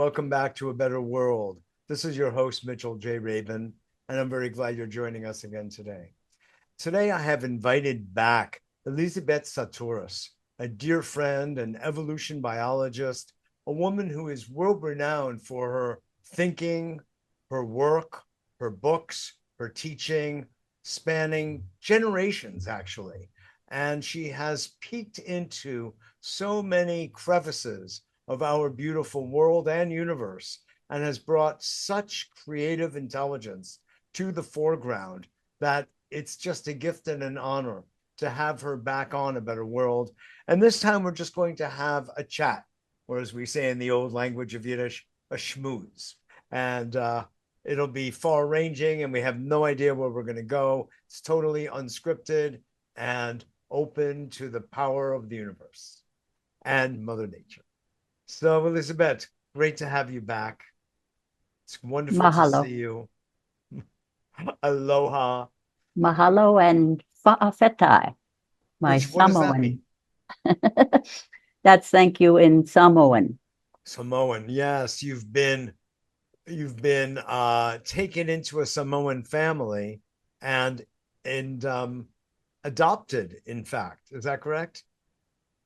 welcome back to A Better World. This is your host, Mitchell J. Rabin, and I'm very glad you're joining us again today. Today, I have invited back Elisabet Sahtouris, a dear friend, an evolution biologist, a woman who is world-renowned for her thinking, her work, her books, her teaching, spanning generations, actually. And she has peeked into so many crevices of our beautiful world and universe, and has brought such creative intelligence to the foreground that it's just a gift and an honor to have her back on A Better World. And this time we're just going to have a chat, or as we say in the old language of Yiddish, a schmooze. And it'll be far ranging, and we have no idea where we're going to go. It's totally unscripted and open to the power of the universe and Mother Nature. So, Elisabet, great to have you back. It's wonderful to Mahalo. see you. Aloha. Mahalo and fa'afetai, my What does that mean? Samoan. That's thank you in Samoan. Samoan. Yes, you've been taken into a Samoan family and adopted, in fact. Is that correct?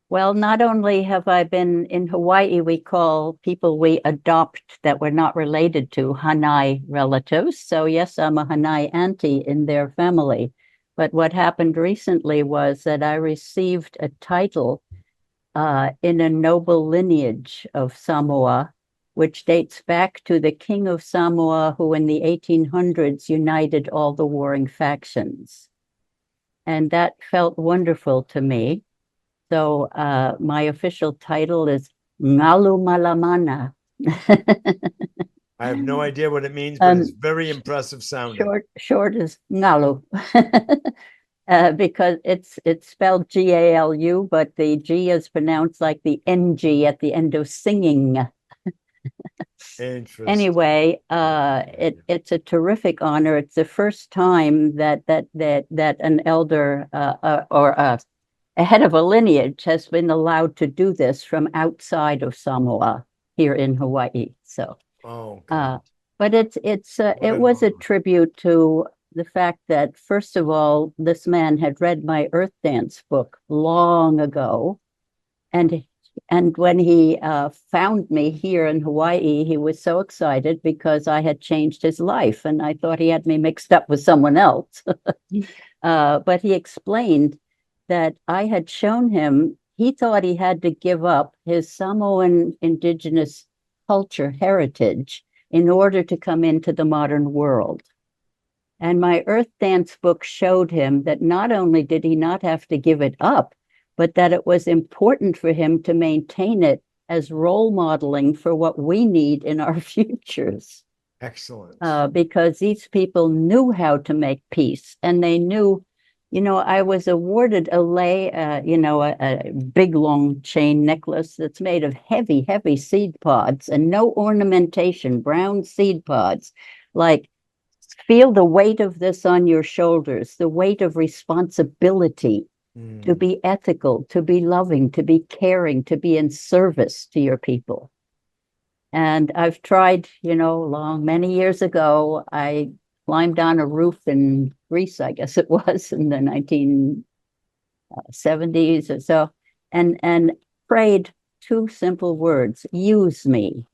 Well, not only have I been in Hawaii, we call people we adopt that we're not related to Hanai relatives. So, yes, I'm a Hanai auntie in their family. But what happened recently was that I received a title in a noble lineage of Samoa, which dates back to the King of Samoa, who in the 1800s united all the warring factions. And that felt wonderful to me. So my official title is Ngalu Malamana. I have no idea what it means, but it's um, very impressive sounding. short is Ngalu. Because it's spelled Galu, but the G is pronounced like the NG at the end of singing. Interesting. Anyway, Yeah. it's a terrific honor. It's the first time that an elder or a head of a lineage has been allowed to do this from outside of Samoa here in Hawaii. So, Oh, uh, God. but What it an was a honor. tribute to the fact that first of all, this man had read my Earth Dance book long ago, and and when he found me here in Hawaii, he was so excited because I had changed his life, and I thought he had me mixed up with someone else. But he explained that I had shown him, he thought he had to give up his Samoan indigenous culture heritage in order to come into the modern world. And my Earth Dance book showed him that not only did he not have to give it up, but that it was important for him to maintain it as role modeling for what we need in our futures. Excellent. Because these people knew how to make peace, and they knew, I was awarded a big long chain necklace that's made of heavy, heavy seed pods and no ornamentation, brown seed pods. Like, feel the weight of this on your shoulders, the weight of responsibility to Mm. be ethical, to be loving, to be caring, to be in service to your people. And I've tried, many years ago, I climbed on a roof in Greece, I guess it was in the 1970s or so, and prayed two simple words: use me.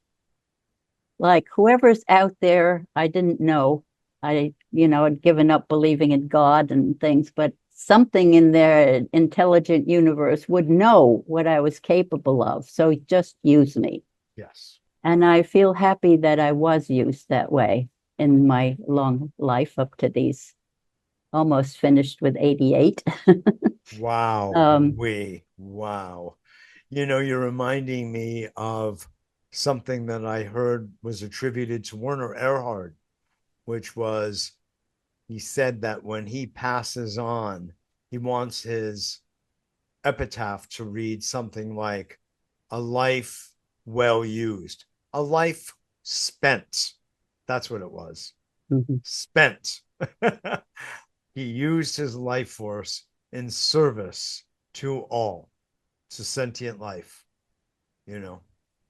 Like, whoever's out there, I didn't know. Had given up believing in God and things, but something in their intelligent universe would know what I was capable of. So just use me. Yes. And I feel happy that I was used that way in my long life up to these almost finished with 88. Wow. um, Wow. You're reminding me of something that I heard was attributed to Werner Erhard, which was he said that when he passes on, he wants his epitaph to read something like a life well used, a life spent. That's what it was. mhm. Spent. He used his life force in service to all, to sentient life, you know.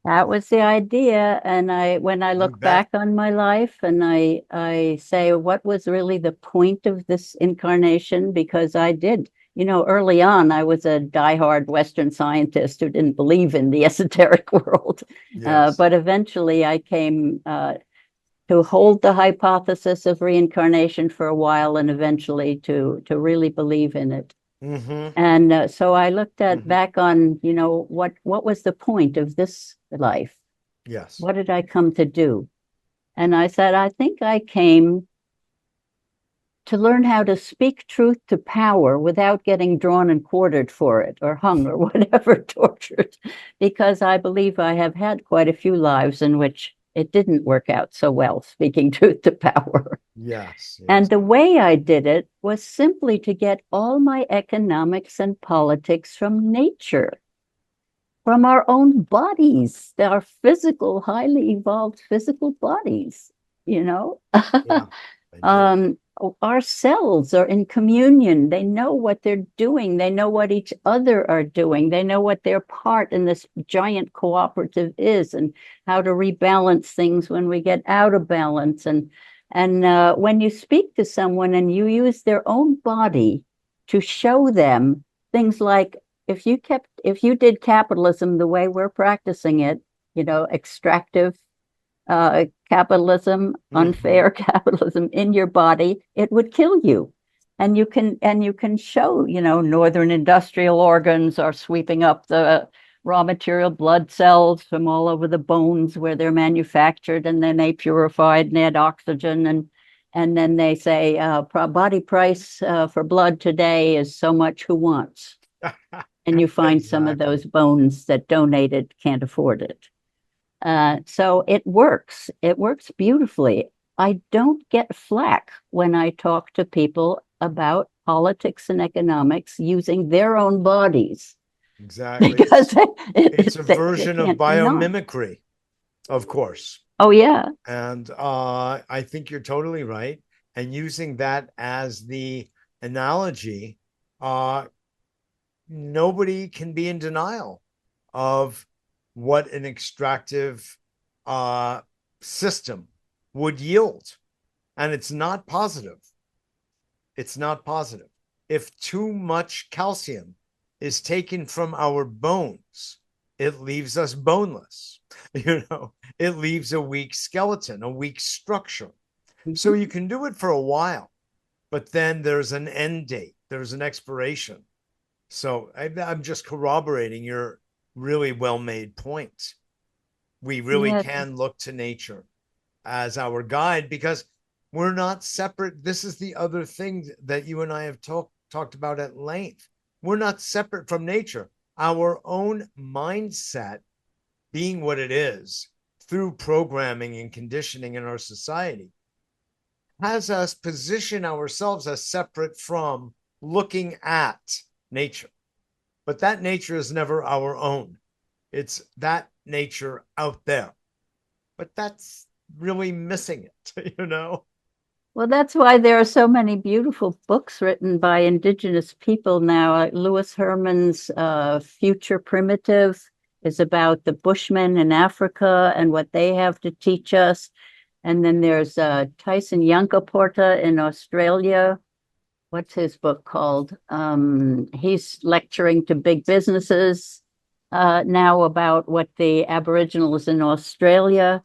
That was the idea. And when I You look bet. back on my life and I say, what was really the point of this incarnation? Because I did, early on, I was a diehard Western scientist who didn't believe in the esoteric world. Yes. But eventually I came to hold the hypothesis of reincarnation for a while and eventually to really believe in it. Mm-hmm. And so I looked at Mm-hmm. back on, what was the point of this life? Yes. What did I come to do? And I said, I think I came to learn how to speak truth to power without getting drawn and quartered for it or hung or whatever, tortured, because I believe I have had quite a few lives in which it didn't work out so well, speaking truth to power. Yes. And Yes. the way I did it was simply to get all my economics and politics from nature, from our own bodies, our physical, highly evolved physical bodies, you know? Yeah. I do. um, our cells are in communion. They know what they're doing. They know what each other are doing. They know what their part in this giant cooperative is and how to rebalance things when we get out of balance. And when you speak to someone and you use their own body to show them things like if you did capitalism the way we're practicing it, extractive capitalism, Mm-hmm. unfair capitalism in your body, it would kill you. And you can show, northern industrial organs are sweeping up the raw material blood cells from all over the bones where they're manufactured, and then they purified and add oxygen, and then they say body price for blood today is so much. Who wants? And you find some of Exactly. those bones that donated can't afford it. So it works. It works beautifully. I don't get flack when I talk to people about politics and economics using their own bodies Exactly. because It's a they version of can't deny. biomimicry, of course. Oh, yeah. And I think you're totally right. And using that as the analogy, uh, nobody can be in denial of what an extractive uh, system would yield. And it's not positive. It's not positive. If too much calcium is taken from our bones, it leaves us boneless. It leaves a weak skeleton, a weak structure. So you can do it for a while, but then there's an end date, there's an expiration. So I'm just corroborating your really well made point. We really Yeah. can look to nature as our guide because we're not separate. This is the other thing that you and I have talked about at length. We're not separate from nature. Our own mindset, being what it is through programming and conditioning in our society, has us position ourselves as separate from looking at nature. But that nature is never our own. It's that nature out there. But that's really missing it. Well, that's why there are so many beautiful books written by indigenous people now. Lewis Herman's Future Primitive is about the Bushmen in Africa and what they have to teach us. And then there's Tyson Yunkaporta in Australia. What's his book called? He's lecturing to big businesses now about what the Aboriginals in Australia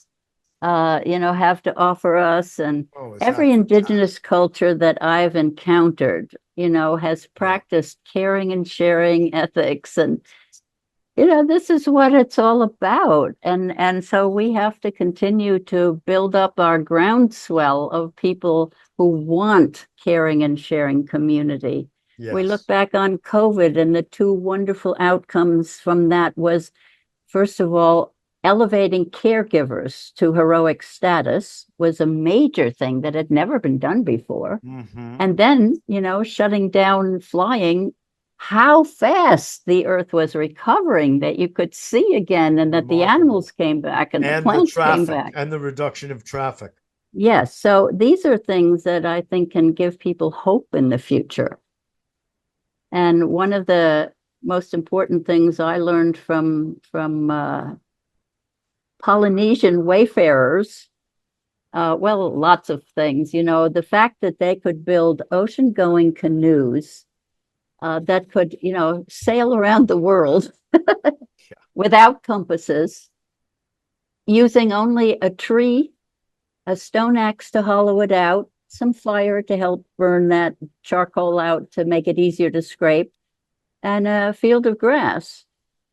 have to offer us. And Oh, is that every fantastic? indigenous culture that I've encountered, has Yeah. practiced caring and sharing ethics. And, this is what it's all about. And so we have to continue to build up our groundswell of people who want caring and sharing community. We look Yes. back on COVID, and the two wonderful outcomes from that was, first of all, elevating caregivers to heroic status was a major thing that had never been done before. Mm-hmm. And then, shutting down flying, how fast the earth was recovering, that you could see again, and that the Remarkable. animals came back and the And the plants came traffic back. and the reduction of traffic. Yes. So these are things that I think can give people hope in the future. And one of the most important things I learned from Polynesian wayfarers, well, lots of things. The fact that they could build ocean-going canoes that could, sail around the world without compasses, using only a tree, a stone axe to hollow it out, some fire to help burn that charcoal out to make it easier to scrape, and a field of grass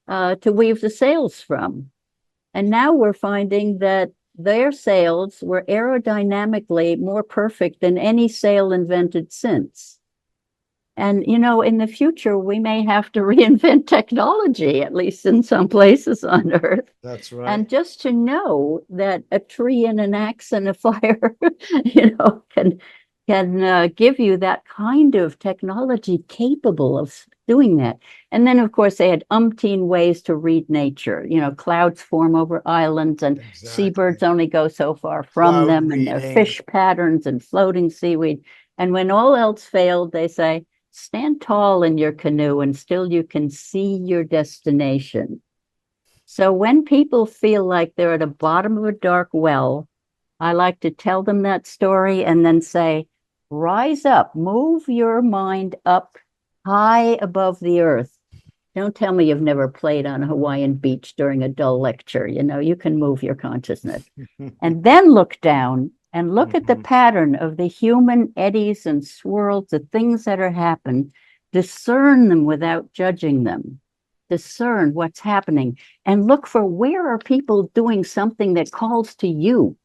to weave the sails from. And now we're finding that their sails were aerodynamically more perfect than any sail invented since. And, in the future, we may have to reinvent technology, at least in some places on Earth. That's right. And just to know that a tree and an axe and a fire, can give you that kind of technology capable of doing that. And then, of course, they had umpteen ways to read nature. Clouds form over islands, and seabirds only go so far from them, and their fish patterns and floating seaweed. And when all else failed, they say, stand tall in your canoe and still you can see your destination. So when people feel like they're at the bottom of a dark well, I like to tell them that story and then say, rise up, move your mind up high above the earth. Don't tell me you've never played on a Hawaiian beach during a dull lecture. You can move your consciousness. And then look down and look at the pattern of the human eddies and swirls, the things that are happening, discern them without judging them, discern what's happening, and look for where are people doing something that calls to you,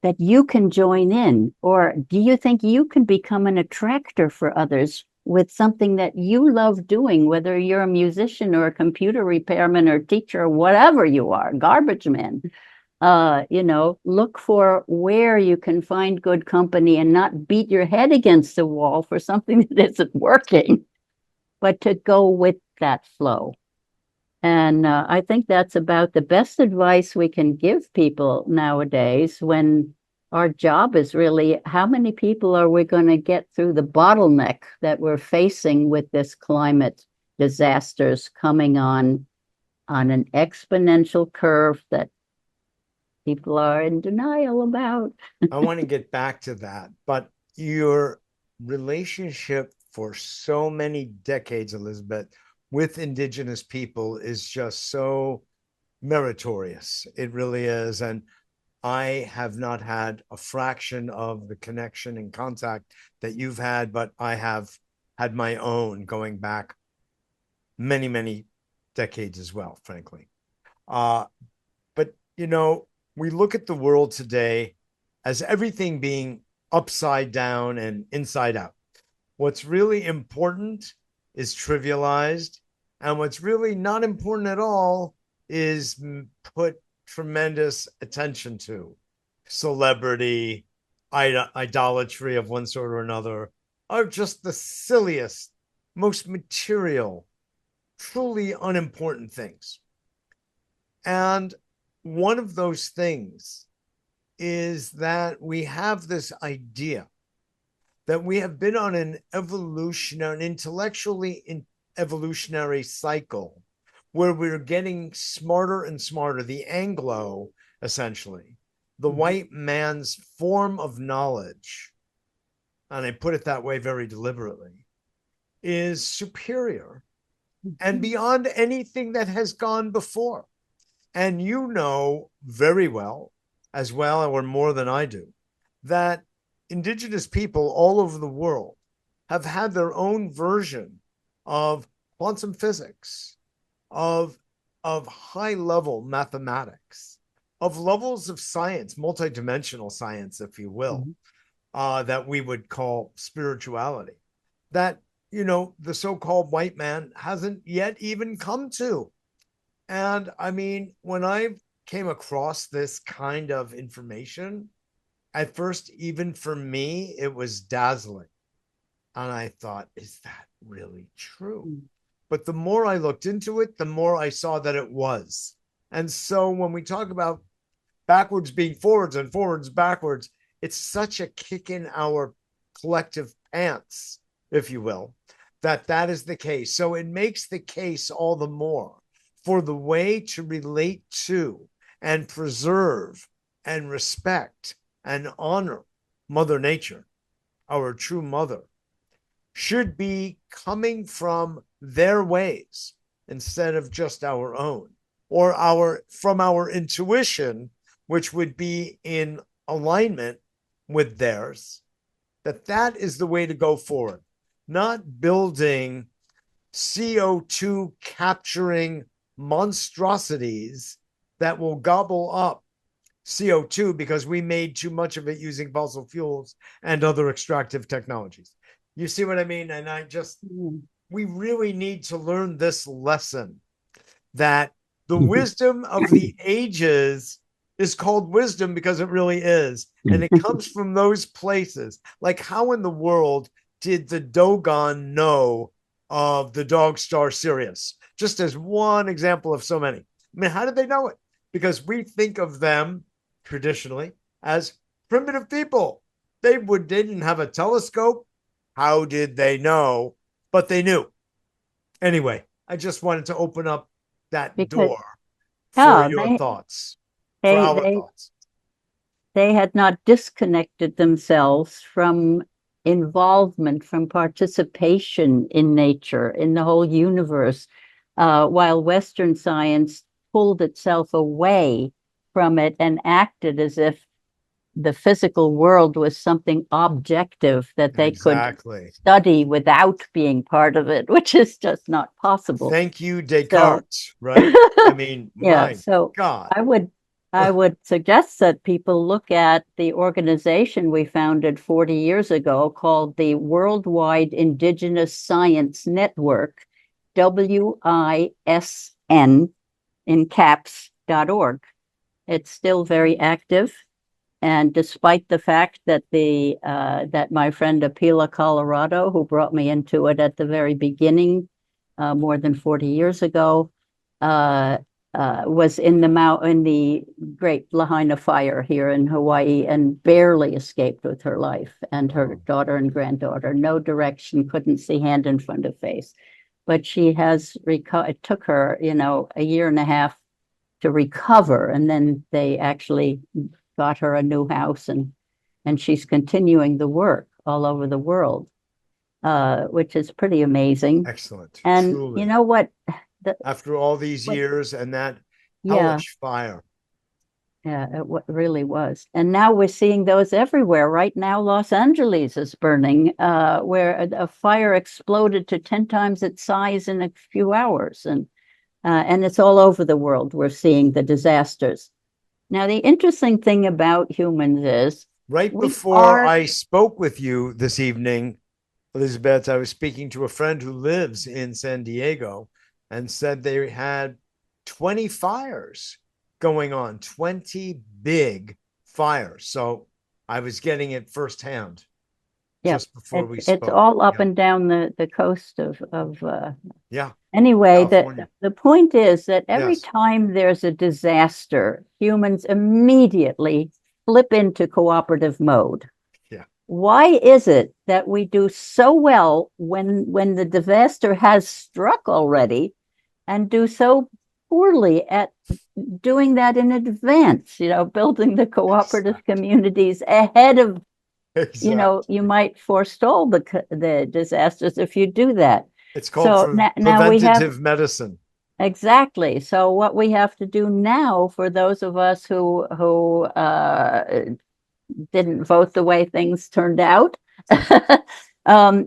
that you can join in, or do you think you can become an attractor for others with something that you love doing, whether you're a musician or a computer repairman or teacher or whatever you are, garbage man. Look for where you can find good company and not beat your head against the wall for something that isn't working, but to go with that flow. And I think that's about the best advice we can give people nowadays when our job is really how many people are we going to get through the bottleneck that we're facing with this climate disasters coming on an exponential curve that people are in denial about. I want to get back to that, but your relationship for so many decades, Elisabet, with indigenous people is just so meritorious. It really is. And I have not had a fraction of the connection and contact that you've had, but I have had my own going back many, many decades as well, frankly. But, we look at the world today as everything being upside down and inside out. What's really important is trivialized, and what's really not important at all is put tremendous attention to. Celebrity, idolatry of one sort or another are just the silliest, most material, truly unimportant things. And one of those things is that we have this idea that we have been on an intellectually evolutionary cycle where we're getting smarter and smarter. The Anglo, essentially, the white man's form of knowledge, and I put it that way very deliberately, is superior and beyond anything that has gone before. And you know very well, as well or more than I do, that indigenous people all over the world have had their own version of quantum physics, of high-level mathematics, of levels of science, multidimensional science, if you will, that we would call spirituality, that, the so-called white man hasn't yet even come to. And I mean, when I came across this kind of information, at first, even for me, it was dazzling. And I thought, is that really true? But the more I looked into it, the more I saw that it was. And so when we talk about backwards being forwards and forwards backwards, it's such a kick in our collective pants, if you will, that is the case. So it makes the case all the more for the way to relate to and preserve and respect and honor Mother Nature, our true mother, should be coming from their ways instead of just our own, or from our intuition, which would be in alignment with theirs, that is the way to go forward, not building CO2 capturing monstrosities that will gobble up CO2 because we made too much of it using fossil fuels and other extractive technologies. You see what I mean? And we really need to learn this lesson, that the wisdom of the ages is called wisdom because it really is. And it comes from those places. Like, how in the world did the Dogon know of the dog star Sirius? Just as one example of so many. I mean, how did they know it? Because we think of them traditionally as primitive people. They didn't have a telescope. How did they know? But they knew. Anyway, I just wanted to open up that door for your thoughts, for our thoughts. They had not disconnected themselves from involvement, from participation in nature, in the whole universe, while Western science pulled itself away from it and acted as if the physical world was something objective that they could study without being part of it, which is just not possible. Thank you, Descartes, right? I mean, yeah, so God. I would suggest that people look at the organization we founded 40 years ago called the Worldwide Indigenous Science Network, WISN in caps.org. It's still very active. And despite the fact that that my friend Apila Colorado, who brought me into it at the very beginning, more than 40 years ago, was in the Great Lahaina fire here in Hawaii and barely escaped with her life, and her daughter and granddaughter. No direction, couldn't see hand in front of face. But she has it took her, a year and a half to recover, and then they actually got her a new house, and she's continuing the work all over the world, which is pretty amazing. Excellent. And truly. You know what? After all these years and that hellish fire. Yeah, it really was. And now we're seeing those everywhere. Right now, Los Angeles is burning, where a fire exploded to 10 times its size in a few hours. And it's all over the world. We're seeing the disasters. Now, the interesting thing about humans is... Right before I spoke with you this evening, Elisabet, I was speaking to a friend who lives in San Diego and said they had 20 fires going on, 20 big fires. So I was getting it firsthand just before we spoke. It's all up and down the coast of Anyway, the point is that every time there's a disaster, humans immediately flip into cooperative mode. Yeah. Why is it that we do so well when the disaster has struck already, and do so poorly at doing that in advance, building the cooperative communities ahead of, you might forestall the disasters if you do that. It's called preventative medicine. Exactly. So what we have to do now, for those of us who didn't vote the way things turned out,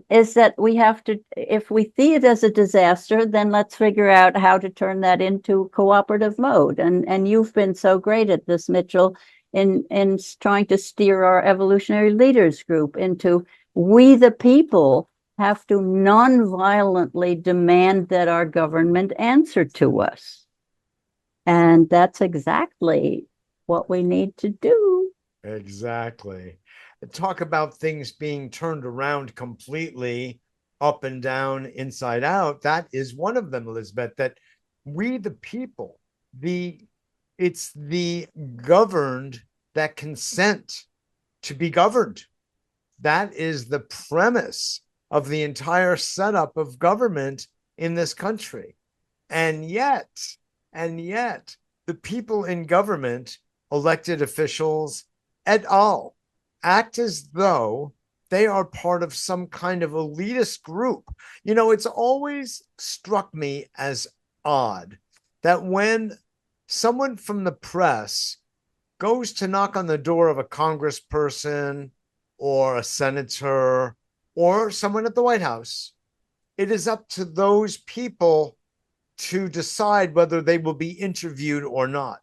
is that we have to, if we see it as a disaster, then let's figure out how to turn that into cooperative mode. And you've been so great at this, Mitchell, in trying to steer our evolutionary leaders group into, we the people have to non-violently demand that our government answer to us. And that's exactly what we need to do. Exactly. Talk about things being turned around completely, up and down, inside out. That is one of them, Elisabet, that we the people, it's the governed that consent to be governed. That is the premise of the entire setup of government in this country. And yet, the people in government, elected officials, et al., act as though they are part of some kind of elitist group. You know, it's always struck me as odd that when someone from the press goes to knock on the door of a congressperson or a senator or someone at the White House, it is up to those people to decide whether they will be interviewed or not.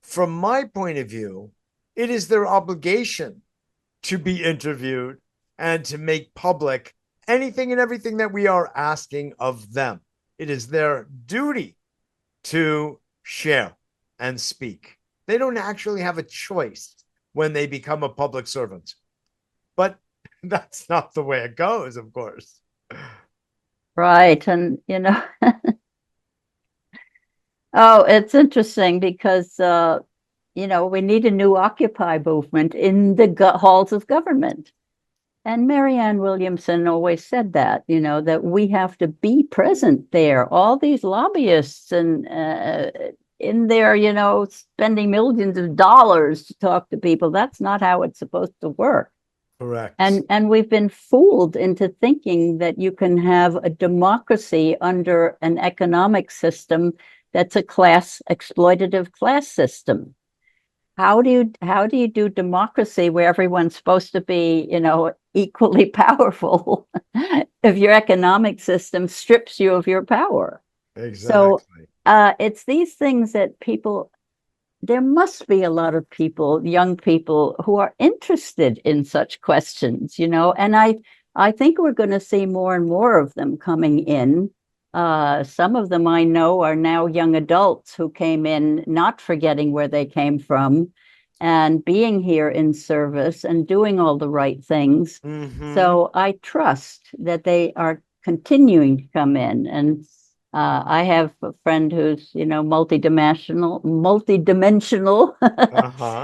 From my point of view, it is their obligation to be interviewed and to make public anything and everything that we are asking of them. It is their duty to share and speak. They don't actually have a choice when they become a public servant. But that's not the way it goes, of course. Right. And, oh, it's interesting because, we need a new Occupy movement in the halls of government. And Marianne Williamson always said that, that we have to be present there. All these lobbyists and in there, spending millions of dollars to talk to people. That's not how it's supposed to work. Correct. And we've been fooled into thinking that you can have a democracy under an economic system that's a exploitative class system. How do you do democracy where everyone's supposed to be, equally powerful if your economic system strips you of your power? Exactly. So it's these things that there must be a lot of people, young people, who are interested in such questions, and I think we're going to see more and more of them coming in. Some of them I know are now young adults who came in not forgetting where they came from and being here in service and doing all the right things. Mm-hmm. So I trust that they are continuing to come in. And I have a friend who's, multidimensional,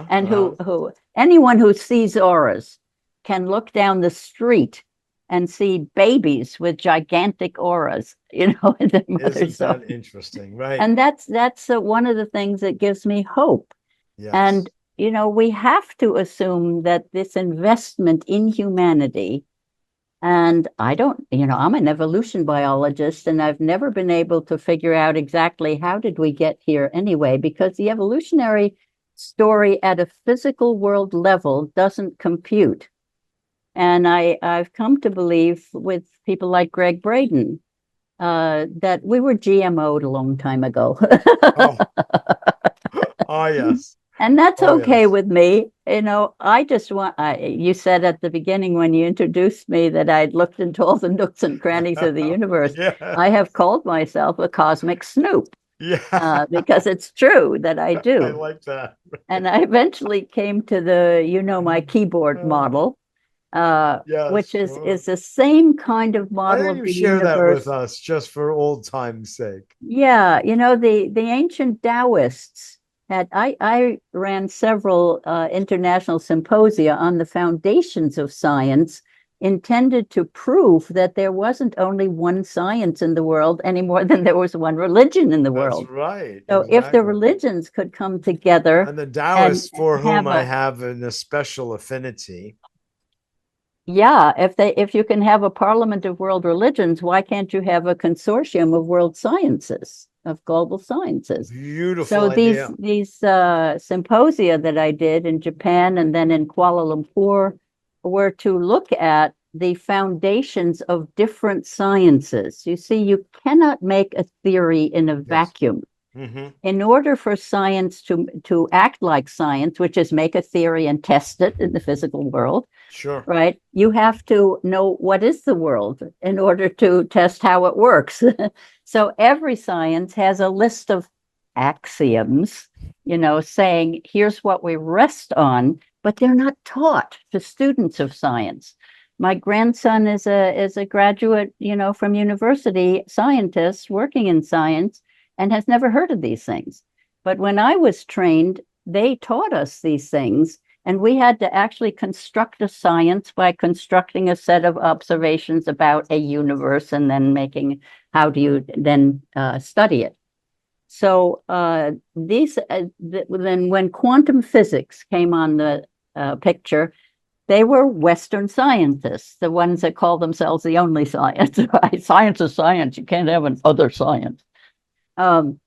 and who anyone who sees auras can look down the street and see babies with gigantic auras, in their mother's. Isn't that interesting, right? And that's one of the things that gives me hope. Yes. And, we have to assume that this investment in humanity, and I'm an evolution biologist, and I've never been able to figure out exactly how did we get here anyway, because the evolutionary story at a physical world level doesn't compute. And I've come to believe with people like Greg Braden that we were GMO'd a long time ago. Oh, yes. And that's okay with me. I just you said at the beginning when you introduced me that I'd looked into all the nooks and crannies of the universe. Yes. I have called myself a cosmic snoop. Yeah. Because it's true that I do. I like that. And I eventually came to my keyboard model. Yes, which is the same kind of model. Why don't you share that with us just for old time's sake? Yeah, the ancient Taoists I ran several international symposia on the foundations of science intended to prove that there wasn't only one science in the world any more than there was one religion in the world. That's right. So exactly. If the religions could come together. And the Taoists, for whom I have a special affinity. Yeah, if you can have a parliament of world religions, why can't you have a consortium of world sciences, of global sciences? Beautiful. So idea. these symposia that I did in Japan and then in Kuala Lumpur were to look at the foundations of different sciences. You see, you cannot make a theory in a vacuum. Mm-hmm. In order for science to act like science, which is make a theory and test it in the physical world, sure, right? You have to know what is the world in order to test how it works. So every science has a list of axioms, saying here's what we rest on, but they're not taught to students of science. My grandson is a graduate, from university, scientist working in science, and has never heard of these things. But when I was trained, they taught us these things, and we had to actually construct a science by constructing a set of observations about a universe and then how do you then study it. Then when quantum physics came on the picture, they were Western scientists, the ones that call themselves the only science. Right? Science is science. You can't have an other science. Um,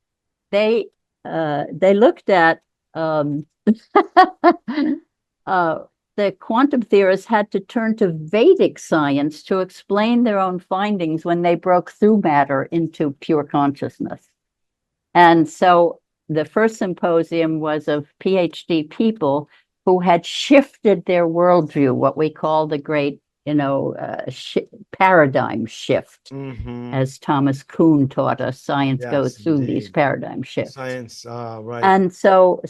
they looked at the quantum theorists had to turn to Vedic science to explain their own findings when they broke through matter into pure consciousness. And so the first symposium was of PhD people who had shifted their worldview, what we call the great, paradigm shift. As Thomas Kuhn taught us, science goes through these paradigm shifts. Science, right. And so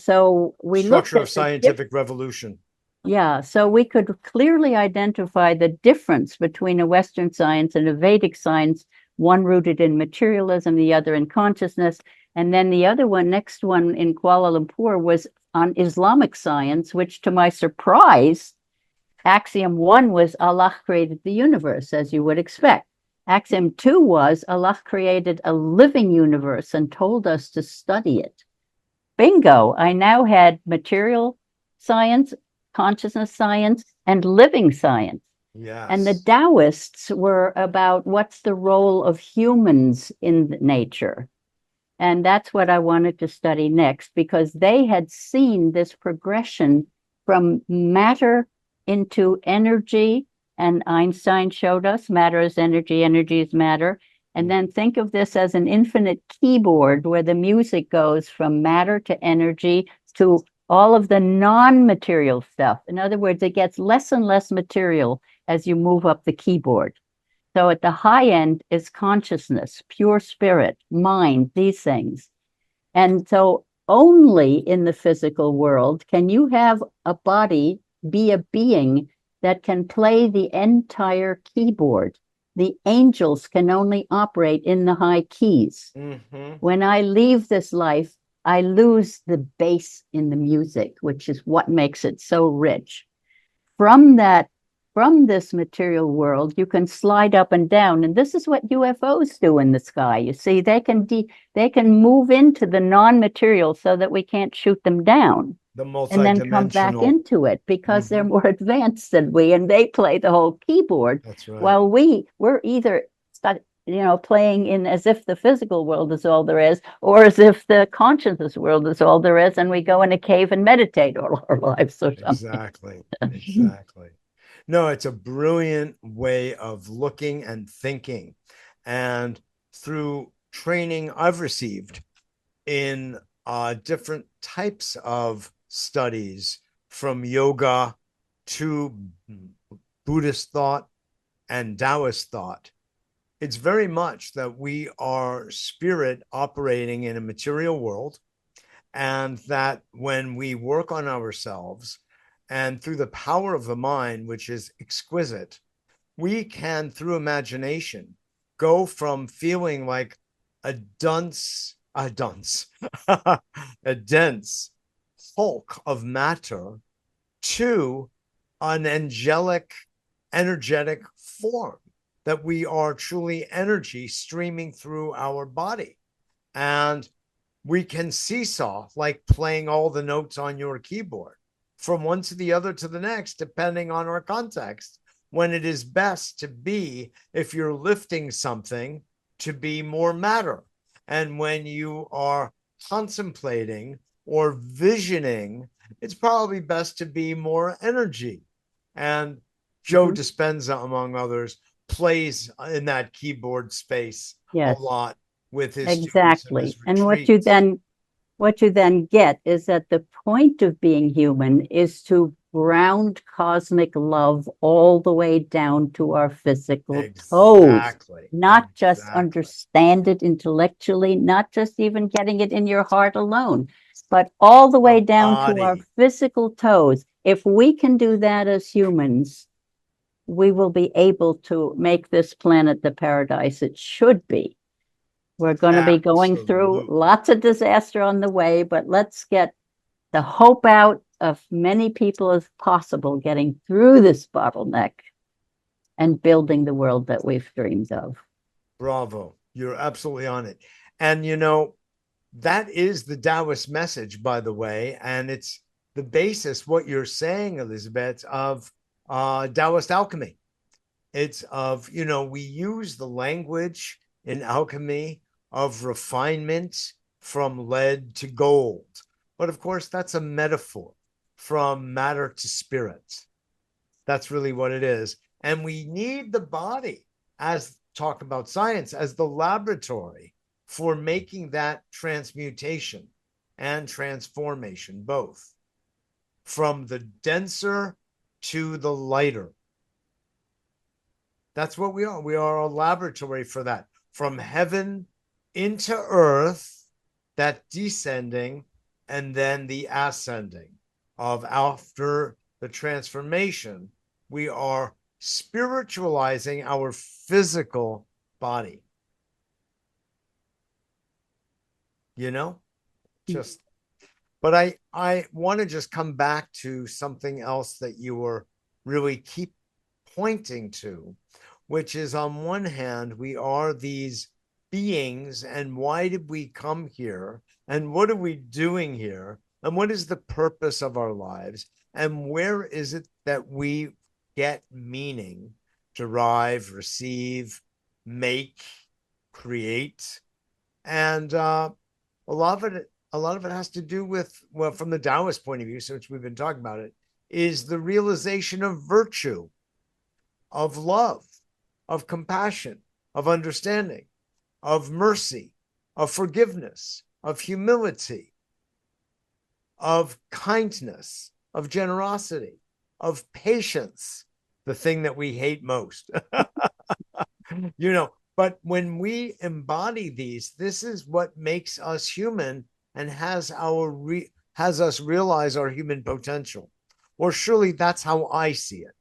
we looked Structure at of scientific revolution. Yeah, so we could clearly identify the difference between a Western science and a Vedic science, one rooted in materialism, the other in consciousness. And then the other one, next one in Kuala Lumpur, was on Islamic science, which to my surprise, axiom 1 was Allah created the universe, as you would expect. Axiom 2 was Allah created a living universe and told us to study it. Bingo, I now had material science, consciousness science, and living science. Yes. And the Taoists were about what's the role of humans in nature. And that's what I wanted to study next, because they had seen this progression from matter into energy. And Einstein showed us matter is energy, energy is matter. And then think of this as an infinite keyboard where the music goes from matter to energy to all of the non-material stuff. In other words, it gets less and less material as you move up the keyboard. So at the high end is consciousness, pure spirit, mind, these things. And so only in the physical world can you have a body be a being that can play the entire keyboard. The angels can only operate in the high keys. When I leave this life, I lose the bass in the music, which is what makes it so rich. From this material world, you can slide up and down, and this is what UFOs do in the sky. You see, they can move into the non-material so that we can't shoot them down, and then come back into it because they're more advanced than we, and they play the whole keyboard. That's right. While we're either playing in as if the physical world is all there is, or as if the consciousness world is all there is, and we go in a cave and meditate all our lives or something. Exactly. No, it's a brilliant way of looking and thinking. And through training I've received in different types of studies, from yoga to Buddhist thought and Taoist thought, it's very much that we are spirit operating in a material world, and that when we work on ourselves and through the power of the mind, which is exquisite, we can, through imagination, go from feeling like a dense hulk of matter to an angelic, energetic form, that we are truly energy streaming through our body. And we can seesaw, like playing all the notes on your keyboard, from one to the other to the next, depending on our context, when it is best to be, if you're lifting something, to be more matter. And when you are contemplating or visioning, it's probably best to be more energy. And Joe Dispenza, among others, plays in that keyboard space a lot with his exactly. And what you then get is that the point of being human is to ground cosmic love all the way down to our physical toes, not just understand it intellectually, not just even getting it in your heart alone, but all the way down to our physical toes. If we can do that as humans, we will be able to make this planet the paradise it should be. We're going to be going through lots of disaster on the way, but let's get the hope out of many people as possible getting through this bottleneck and building the world that we've dreamed of. Bravo. You're absolutely on it. And, that is the Taoist message, by the way, and it's the basis, what you're saying, Elisabet, of Taoist alchemy. It's of, we use the language in alchemy of refinement from lead to gold. But of course, that's a metaphor from matter to spirit. That's really what it is. And we need the body, as talk about science, as the laboratory for making that transmutation and transformation, both from the denser to the lighter. That's what we are. We are a laboratory for that. From heaven into earth, that descending, and then the ascending of after the transformation, we are spiritualizing our physical body. Just, but I want to just come back to something else that you were really keep pointing to, which is, on one hand, we are these beings, and why did we come here? And what are we doing here? And what is the purpose of our lives? And where is it that we get meaning, derive, receive, make, create? And a lot of it has to do with, well, from the Taoist point of view, since we've been talking about it, is the realization of virtue, of love, of compassion, of understanding, of mercy, of forgiveness, of humility, of kindness, of generosity, of patience, the thing that we hate most. But when we embody these, this is what makes us human and has us realize our human potential. Or surely that's how I see it.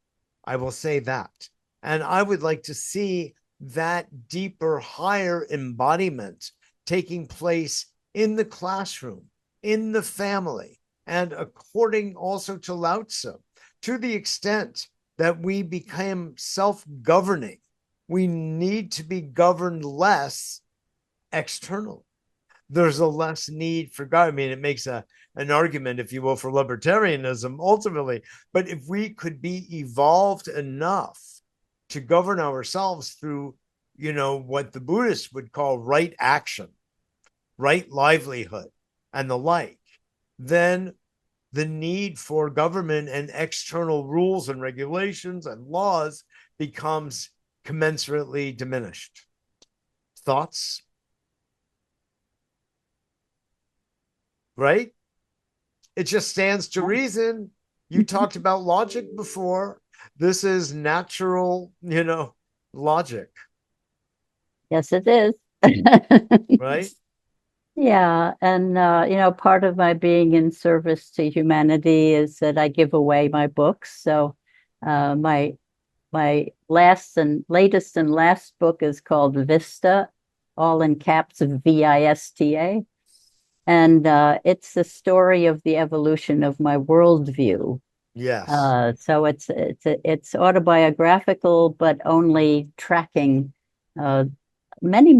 I will say that. And I would like to see that deeper, higher embodiment taking place in the classroom, in the family, and according also to Lao Tzu, to the extent that we become self-governing. We need to be governed less externally. There's a less need for God. I mean, it makes an argument, if you will, for libertarianism ultimately. But if we could be evolved enough to govern ourselves through, what the Buddhists would call right action, right livelihood, and the like, then the need for government and external rules and regulations and laws becomes commensurately diminished. Thoughts? Right? It just stands to reason. You talked about logic before. This is natural, logic. Yes, it is. Right? Yeah, and part of my being in service to humanity is that I give away my books. So my latest and last book is called Vista, all in caps of Vista. And it's the story of the evolution of my worldview. Yes. So it's autobiographical, but only tracking many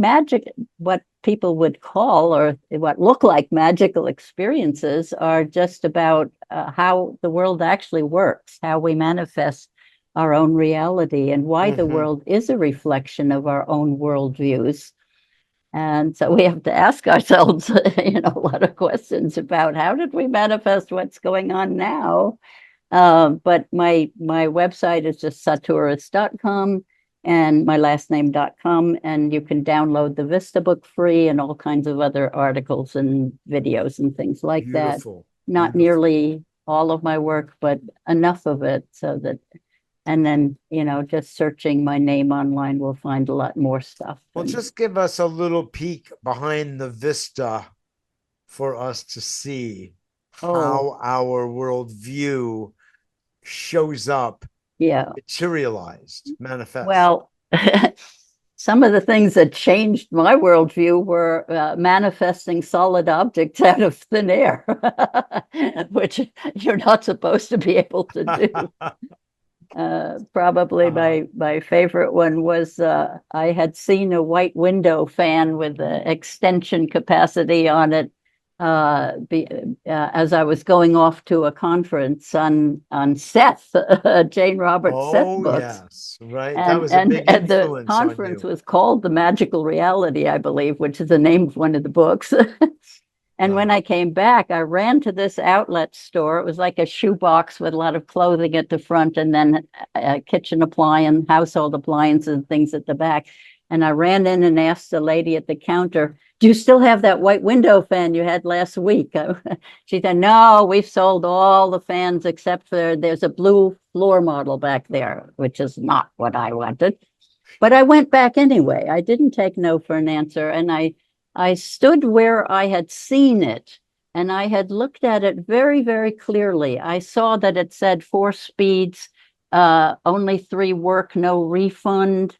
what people would call, or what look like magical experiences, are just about how the world actually works, how we manifest our own reality, and why the world is a reflection of our own worldviews. And so we have to ask ourselves, a lot of questions about how did we manifest what's going on now? But my website is just sahtouris.com and my last name.com. And you can download the Vista book free and all kinds of other articles and videos and things like that. Not nearly all of my work, but enough of it so that, and then, just searching my name online, we'll find a lot more stuff. Well, just give us a little peek behind the Vista for us to see how our worldview shows up, materialized, manifest. Well, some of the things that changed my worldview were manifesting solid objects out of thin air, which you're not supposed to be able to do. Probably my favorite one was I had seen a white window fan with the extension capacity on it as I was going off to a conference on Seth, Jane Roberts' Seth Oh, books. yes, right. That And, was a and big and the influence on conference you. was called The Magical Reality, I believe, which is the name of one of the books. And when I came back, I ran to this outlet store. It was like a shoebox with a lot of clothing at the front and then kitchen appliance, household appliances and things at the back. And I ran in and asked the lady at the counter, do you still have that white window fan you had last week? She said, no, we've sold all the fans except for there's a blue floor model back there, which is not what I wanted. But I went back anyway. I didn't take no for an answer. And I stood where I had seen it and I had looked at it very, very clearly. I saw that it said 4 speeds, only 3 work, no refund.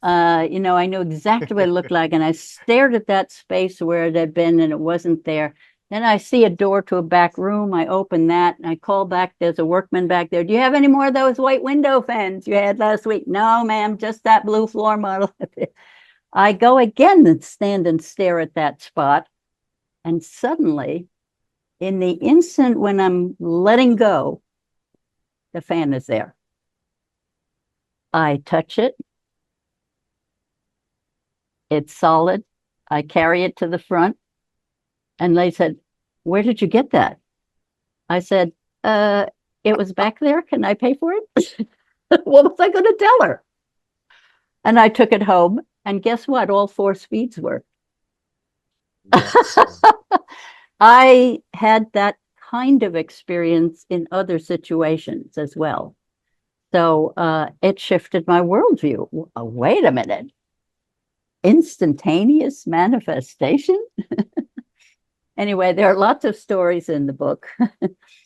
I knew exactly what it looked like. And I stared at that space where it had been and it wasn't there. Then I see a door to a back room. I open that and I call back. There's a workman back there. Do you have any more of those white window fans you had last week? No, ma'am, just that blue floor model. I go again and stand and stare at that spot. And suddenly, in the instant when I'm letting go, the fan is there. I touch it. It's solid. I carry it to the front. And they said, where did you get that? I said, it was back there. Can I pay for it? What was I going to tell her? And I took it home. And guess what? All 4 speeds worked. Yes. I had that kind of experience in other situations as well. So it shifted my worldview. Wait a minute. Instantaneous manifestation? Anyway, there are lots of stories in the book.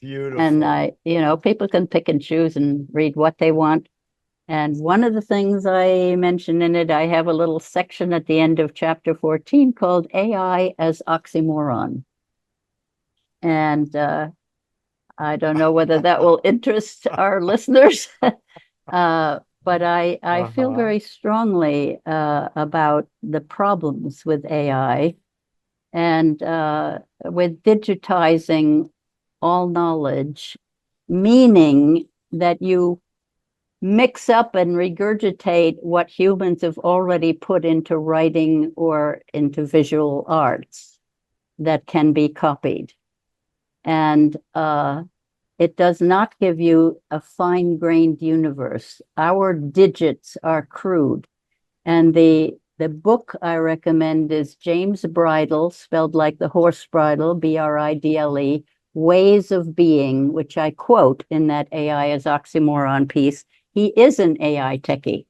Beautiful. And people can pick and choose and read what they want. And one of the things I mention in it, I have a little section at the end of chapter 14 called AI as Oxymoron. And I don't know whether that will interest our listeners, but I feel very strongly about the problems with AI and with digitizing all knowledge, meaning that you mix up and regurgitate what humans have already put into writing or into visual arts that can be copied. And it does not give you a fine-grained universe. Our digits are crude. And the book I recommend is James Bridle, spelled like the horse bridle, Bridle, Ways of Being, which I quote in that AI as Oxymoron piece. He is an AI techie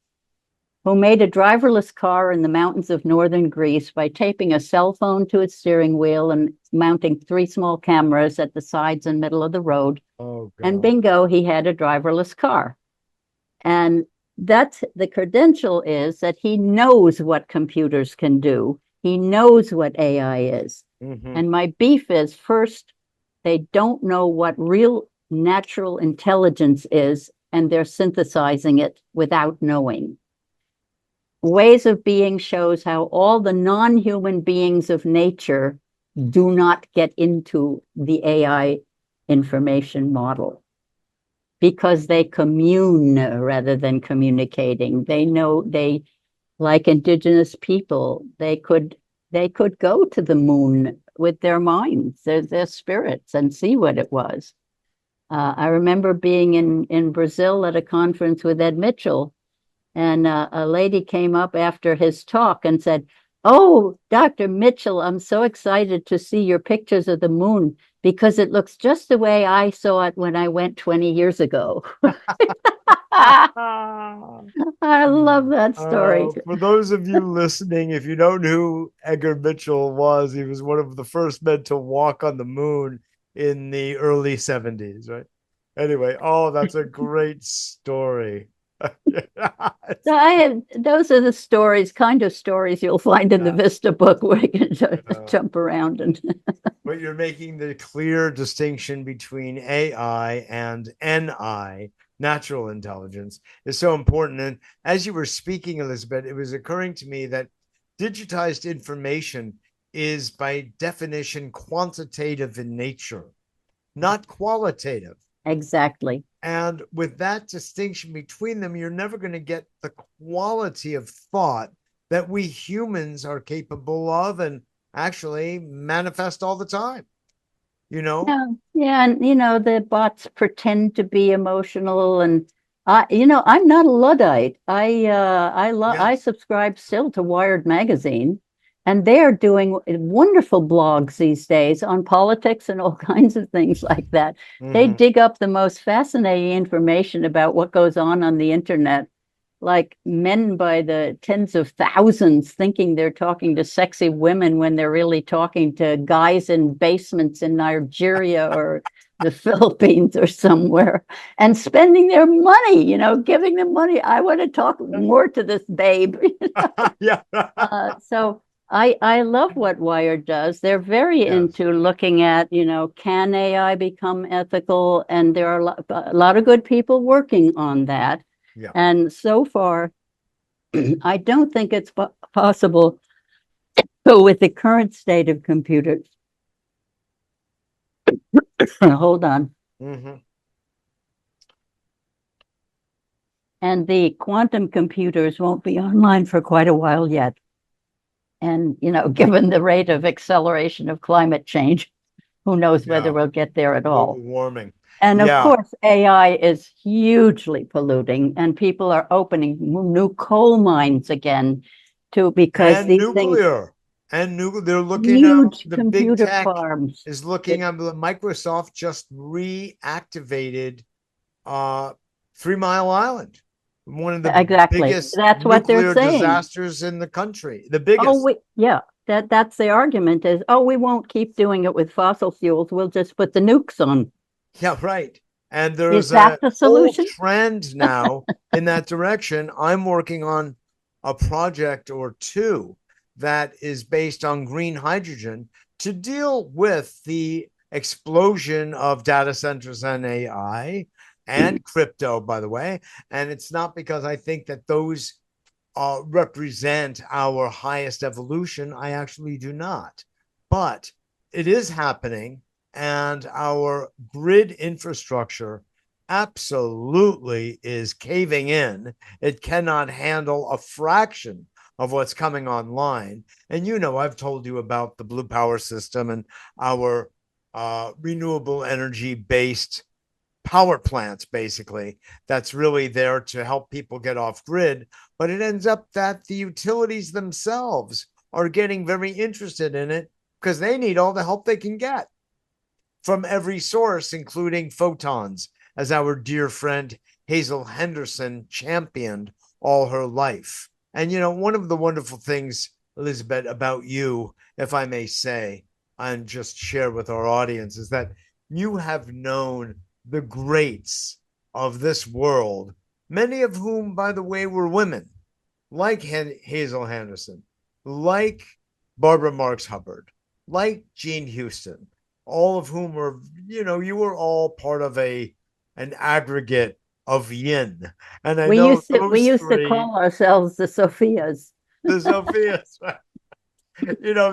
who made a driverless car in the mountains of northern Greece by taping a cell phone to its steering wheel and mounting 3 small cameras at the sides and middle of the road. Oh, God. And bingo, he had a driverless car. And that's the credential is that he knows what computers can do. He knows what AI is. Mm-hmm. And my beef is, first, they don't know what real natural intelligence is, and they're synthesizing it without knowing. Ways of Being shows how all the non-human beings of nature do not get into the AI information model because they commune rather than communicating. They know, like indigenous people, they could go to the moon with their minds, their spirits, and see what it was. I remember being in Brazil at a conference with Ed Mitchell, and a lady came up after his talk and said, "Oh, Dr. Mitchell, I'm so excited to see your pictures of the moon because it looks just the way I saw it when I went 20 years ago." I love that story. For those of you listening, if you don't know who Edgar Mitchell was, he was one of the first men to walk on the moon in the early 70s, right? Anyway, that's a great story. So those are the stories, kind of stories you'll find in the Vista book where you can jump around. But you're making the clear distinction between AI and NI, natural intelligence is so important. And as you were speaking, Elisabet, it was occurring to me that digitized information is by definition quantitative in nature, not qualitative. Exactly. And with that distinction between them, you're never going to get the quality of thought that we humans are capable of and actually manifest all the time, you know? Yeah, yeah, and the bots pretend to be emotional, and I'm not a Luddite. I Yes. subscribe still to Wired magazine, and they're doing wonderful blogs these days on politics and all kinds of things like that. They Mm-hmm. dig up the most fascinating information about what goes on the internet, like men by the tens of thousands thinking they're talking to sexy women when they're really talking to guys in basements in Nigeria or the Philippines or somewhere, and spending their money, giving them money. I want to talk more to this babe. Yeah. So I love what Wired does. They're very Yes. into looking at, can AI become ethical? And there are a lot of good people working on that. Yeah. And so far, I don't think it's possible. So with the current state of computers, hold on, Mm-hmm. and the quantum computers won't be online for quite a while yet. And, given the rate of acceleration of climate change, who knows whether Yeah. we'll get there at Global all. warming. And of Yeah. course, AI is hugely polluting, and people are opening new coal mines again, too, because And these things, nuclear. And nuclear. They're looking at huge the big computer tech farms. is looking at Microsoft just reactivated 3 Mile Island, one of the Exactly. biggest That's what they're nuclear saying. disasters in the country. The Oh, biggest. yeah, that's the argument is, oh, we won't keep doing it with fossil fuels. We'll just put the nukes on. Yeah, right. And Is there's that a the whole solution? trend now in that direction. I'm working on a project or two that is based on green hydrogen to deal with the explosion of data centers and AI and crypto, by the way. And it's not because I think that those represent our highest evolution. I actually do not. But it is happening, and our grid infrastructure absolutely is caving in. It cannot handle a fraction of what's coming online. And I've told you about the blue power system and our renewable energy based power plants, basically, that's really there to help people get off grid. But it ends up that the utilities themselves are getting very interested in it because they need all the help they can get from every source, including photons, as our dear friend Hazel Henderson championed all her life. And one of the wonderful things, Elisabet, about you, if I may say, and just share with our audience, is that you have known the greats of this world, many of whom, by the way, were women, like Hazel Henderson, like Barbara Marx Hubbard, like Jean Houston, all of whom were, you were all part of an aggregate of yin. And I We know used to we those used to three, call ourselves the Sophias. the Sophias,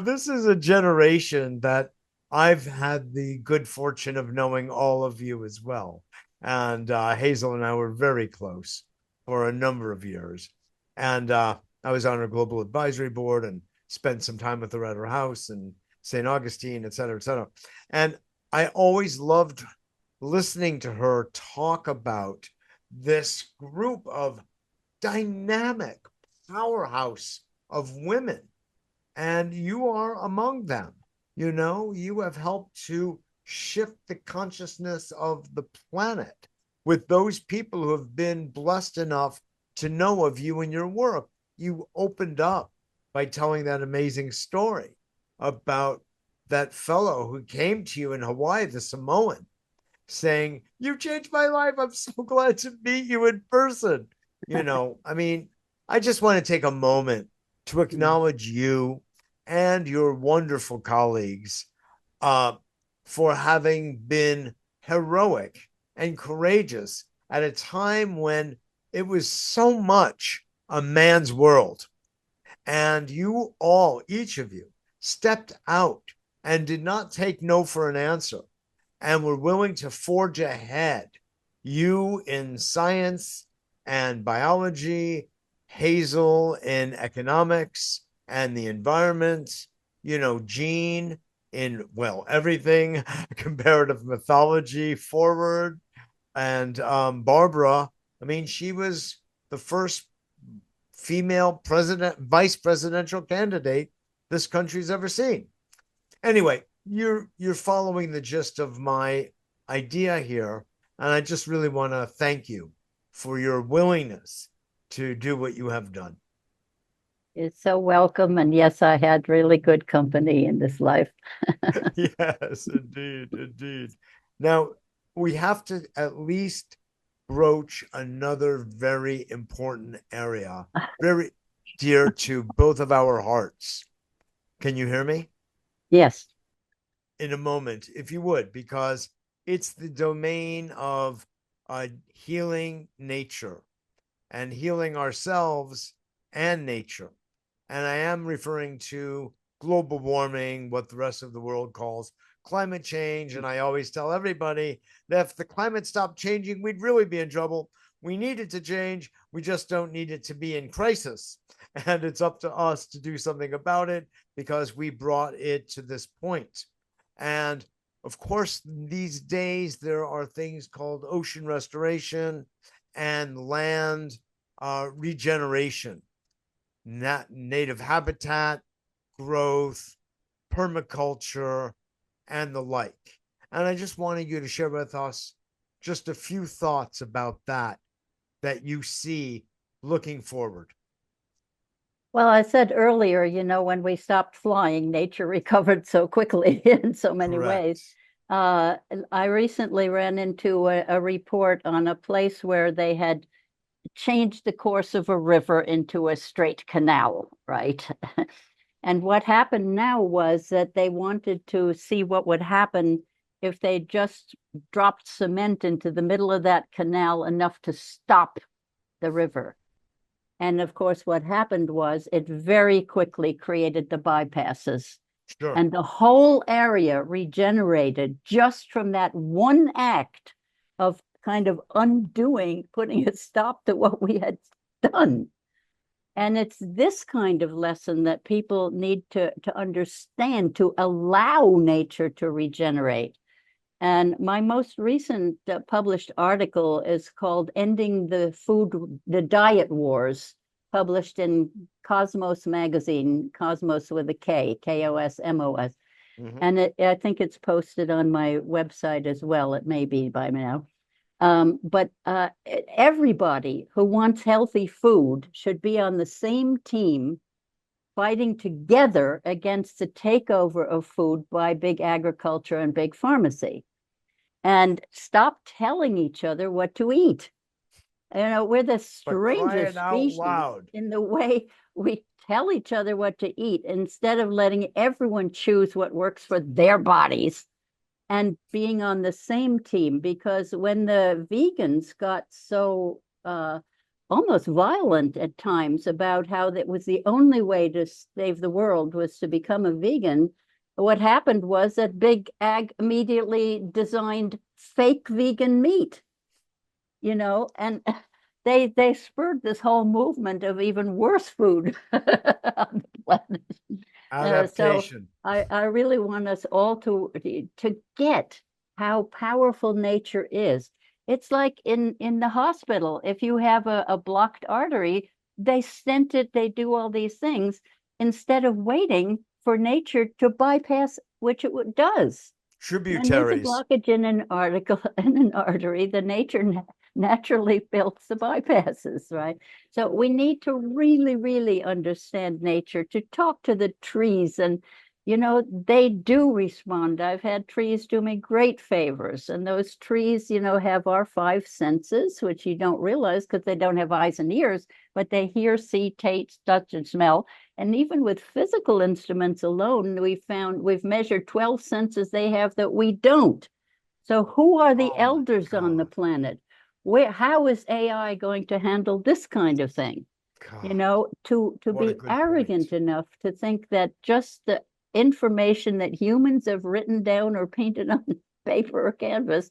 this is a generation that I've had the good fortune of knowing all of you as well. And Hazel and I were very close for a number of years. And I was on her global advisory board and spent some time with her at her house in St. Augustine, et cetera, et cetera. And I always loved listening to her talk about this group of dynamic powerhouse of women, and you are among them. You have helped to shift the consciousness of the planet with those people who have been blessed enough to know of you and your work. You opened up by telling that amazing story about that fellow who came to you in Hawaii, the Samoan, saying, "You changed my life. I'm so glad to meet you in person." I mean, I just want to take a moment to acknowledge you and your wonderful colleagues uh, for having been heroic and courageous at a time when it was so much a man's world. And you all, each of you, stepped out and did not take no for an answer and were willing to forge ahead. You in science and biology, Hazel in economics and the environment, Jean in, well, everything, comparative mythology forward. And Barbara, I mean, she was the first female vice presidential candidate this country's ever seen. Anyway, you're following the gist of my idea here, and I just really want to thank you for your willingness to do what you have done. You're so welcome. And yes, I had really good company in this life. Yes, indeed, indeed. Now, we have to at least broach another very important area, very dear to both of our hearts. Can you hear me? Yes. In a moment, if you would, because it's the domain of healing nature and healing ourselves and nature. And I am referring to global warming, what the rest of the world calls climate change. And I always tell everybody that if the climate stopped changing, we'd really be in trouble. We need it to change. We just don't need it to be in crisis. And it's up to us to do something about it because we brought it to this point. And of course, these days, there are things called ocean restoration and land regeneration, native habitat growth, permaculture, and the like. And I just wanted you to share with us just a few thoughts about that you see looking forward. Well, I said earlier, when we stopped flying, nature recovered so quickly in so many ways. Correct. I recently ran into a report on a place where they had changed the course of a river into a straight canal, right? And what happened now was that they wanted to see what would happen if they just dropped cement into the middle of that canal enough to stop the river. And of course, what happened was it very quickly created the bypasses. Sure. And the whole area regenerated just from that one act of kind of undoing, putting a stop to what we had done. And it's this kind of lesson that people need to understand, to allow nature to regenerate. And my most recent published article is called Ending the Diet Wars, published in Cosmos magazine, Cosmos with a K, Kosmos. Mm-hmm. And I think it's posted on my website as well. It may be by now. But everybody who wants healthy food should be on the same team fighting together against the takeover of food by big agriculture and big pharmacy. And stop telling each other what to eat. We're the strangest species in the way we tell each other what to eat instead of letting everyone choose what works for their bodies and being on the same team. Because when the vegans got so almost violent at times about how that was the only way to save the world was to become a vegan, what happened was that big ag immediately designed fake vegan meat, and they spurred this whole movement of even worse food on the planet. Adaptation. So I really want us all to get how powerful nature is. It's like in the hospital, if you have a blocked artery, they stent it, they do all these things instead of waiting for nature to bypass, which it does. Tributaries. When there's a blockage in an artery, the nature naturally builds the bypasses, right? So we need to really, really understand nature, to talk to the trees, and they do respond. I've had trees do me great favors, and those trees, have our five senses, which you don't realize because they don't have eyes and ears, but they hear, see, taste, touch, and smell. And even with physical instruments alone, we've measured 12 senses they have that we don't. So who are the elders on the planet? how is AI going to handle this kind of thing? You God, know, to what a be good arrogant point. enough to think that just the information that humans have written down or painted on paper or canvas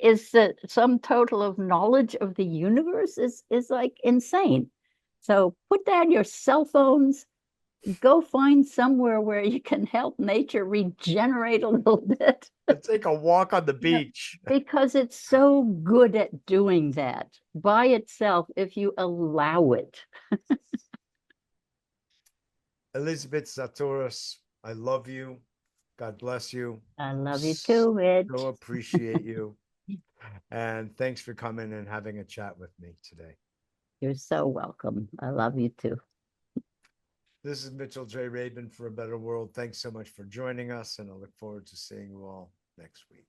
is the sum total of knowledge of the universe is like insane. So put down your cell phones, go find somewhere where you can help nature regenerate a little bit. Let's take a walk on the Yeah, beach. because it's so good at doing that by itself if you allow it. Elisabet Sahtouris, I love you. God bless you. I love you too, So Mitch. appreciate you. And thanks for coming and having a chat with me today. You're so welcome. I love you too. This is Mitchell J. Rabin for A Better World. Thanks so much for joining us, and I look forward to seeing you all next week.